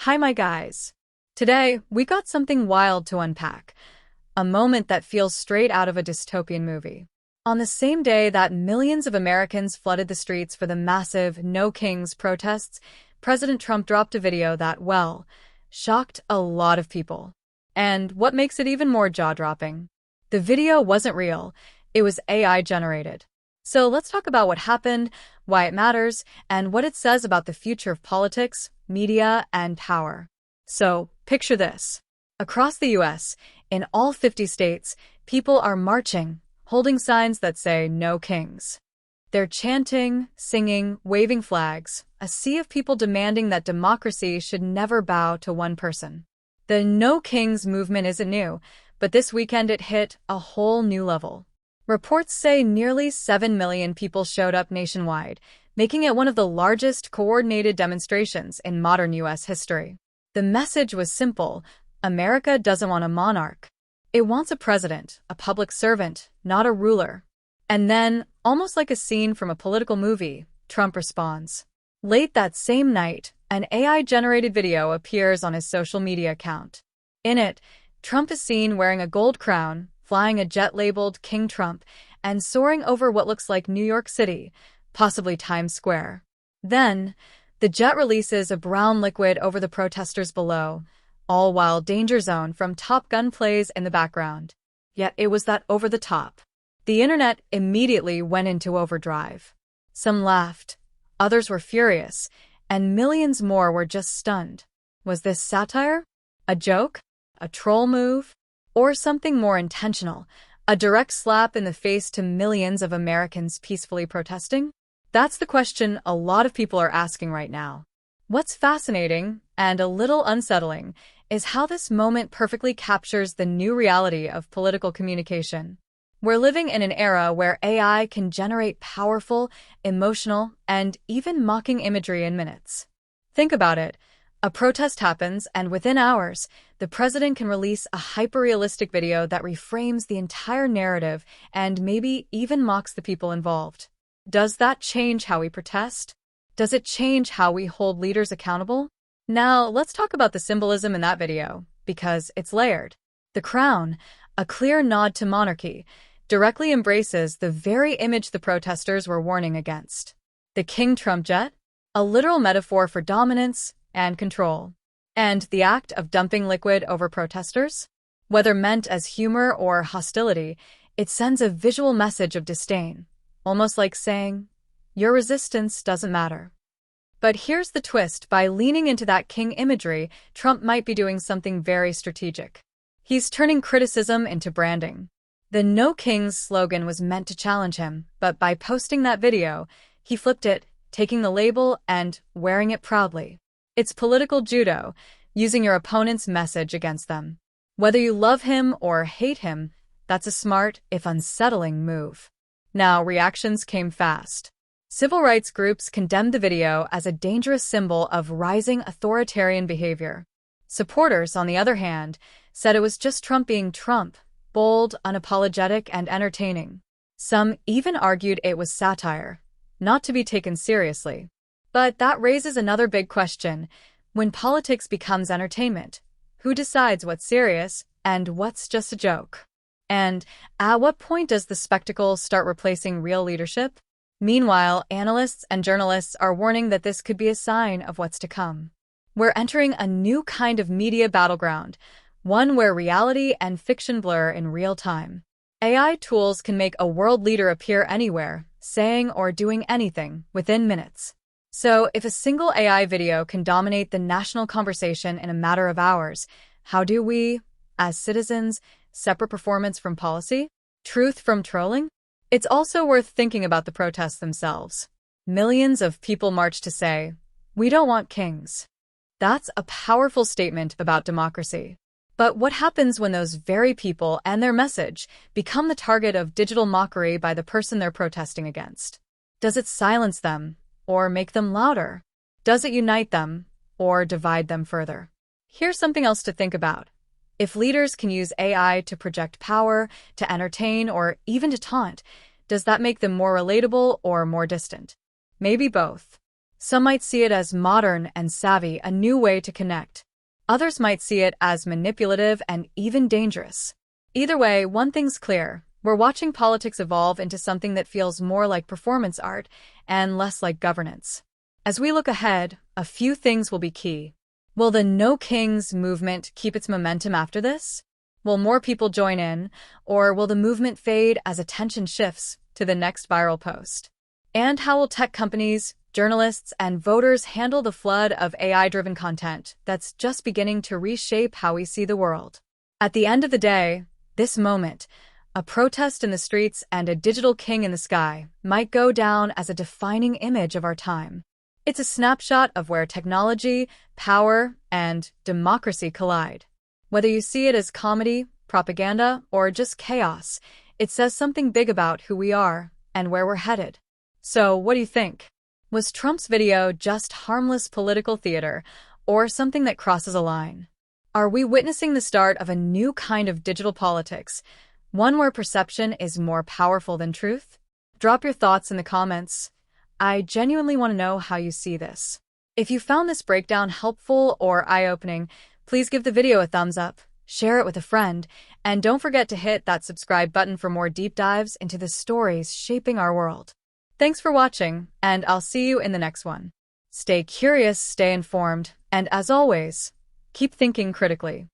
Hi, my guys. Today, we got something wild to unpack. A moment that feels straight out of a dystopian movie. On the same day that millions of Americans flooded the streets for the massive No Kings protests, President Trump dropped a video that, well, shocked a lot of people. And what makes it even more jaw-dropping? The video wasn't real. It was AI generated. So let's talk about what happened, why it matters, and what it says about the future of politics, media, and power. So, picture this. Across the US, in all 50 states, people are marching, holding signs that say No Kings. They're chanting, singing, waving flags, a sea of people demanding that democracy should never bow to one person. The No Kings movement isn't new, but this weekend it hit a whole new level. Reports say nearly 7 million people showed up nationwide, making it one of the largest coordinated demonstrations in modern U.S. history. The message was simple: America doesn't want a monarch. It wants a president, a public servant, not a ruler. And then, almost like a scene from a political movie, Trump responds. Late that same night, an AI-generated video appears on his social media account. In it, Trump is seen wearing a gold crown, flying a jet labeled King Trump, and soaring over what looks like New York City, possibly Times Square. Then, the jet releases a brown liquid over the protesters below, all while Danger Zone from Top Gun plays in the background. Yet it was that over the top. The internet immediately went into overdrive. Some laughed, others were furious, and millions more were just stunned. Was this satire? A joke? A troll move? Or something more intentional, a direct slap in the face to millions of Americans peacefully protesting? That's the question a lot of people are asking right now. What's fascinating, and a little unsettling, is how this moment perfectly captures the new reality of political communication. We're living in an era where AI can generate powerful, emotional, and even mocking imagery in minutes. Think about it. A protest happens, and within hours, the president can release a hyper-realistic video that reframes the entire narrative and maybe even mocks the people involved. Does that change how we protest? Does it change how we hold leaders accountable? Now, let's talk about the symbolism in that video, because it's layered. The crown, a clear nod to monarchy, directly embraces the very image the protesters were warning against. The King Trump jet, a literal metaphor for dominance and control. And the act of dumping liquid over protesters? Whether meant as humor or hostility, it sends a visual message of disdain, almost like saying, your resistance doesn't matter. But here's the twist: by leaning into that king imagery, Trump might be doing something very strategic. He's turning criticism into branding. The No Kings slogan was meant to challenge him, but by posting that video, he flipped it, taking the label and wearing it proudly. It's political judo, using your opponent's message against them. Whether you love him or hate him, that's a smart, if unsettling, move. Now, reactions came fast. Civil rights groups condemned the video as a dangerous symbol of rising authoritarian behavior. Supporters, on the other hand, said it was just Trump being Trump, bold, unapologetic, and entertaining. Some even argued it was satire, not to be taken seriously. But that raises another big question. When politics becomes entertainment, who decides what's serious and what's just a joke? And at what point does the spectacle start replacing real leadership? Meanwhile, analysts and journalists are warning that this could be a sign of what's to come. We're entering a new kind of media battleground, one where reality and fiction blur in real time. AI tools can make a world leader appear anywhere, saying or doing anything within minutes. So, if a single AI video can dominate the national conversation in a matter of hours, how do we, as citizens, separate performance from policy? Truth from trolling? It's also worth thinking about the protests themselves. Millions of people marched to say, "We don't want kings." That's a powerful statement about democracy. But what happens when those very people and their message become the target of digital mockery by the person they're protesting against? Does it silence them? Or make them louder? Does it unite them, or divide them further? Here's something else to think about. If leaders can use AI to project power, to entertain, or even to taunt, does that make them more relatable or more distant? Maybe both. Some might see it as modern and savvy, a new way to connect. Others might see it as manipulative and even dangerous. Either way, one thing's clear. We're watching politics evolve into something that feels more like performance art and less like governance. As we look ahead, a few things will be key. Will the No Kings movement keep its momentum after this? Will more people join in, or will the movement fade as attention shifts to the next viral post? And how will tech companies, journalists, and voters handle the flood of AI-driven content that's just beginning to reshape how we see the world? At the end of the day, this moment, a protest in the streets and a digital king in the sky, might go down as a defining image of our time. It's a snapshot of where technology, power, and democracy collide. Whether you see it as comedy, propaganda, or just chaos, it says something big about who we are and where we're headed. So, what do you think? Was Trump's video just harmless political theater, or something that crosses a line? Are we witnessing the start of a new kind of digital politics, one where perception is more powerful than truth? Drop your thoughts in the comments. I genuinely want to know how you see this. If you found this breakdown helpful or eye-opening, please give the video a thumbs up, share it with a friend, and don't forget to hit that subscribe button for more deep dives into the stories shaping our world. Thanks for watching, and I'll see you in the next one. Stay curious, stay informed, and as always, keep thinking critically.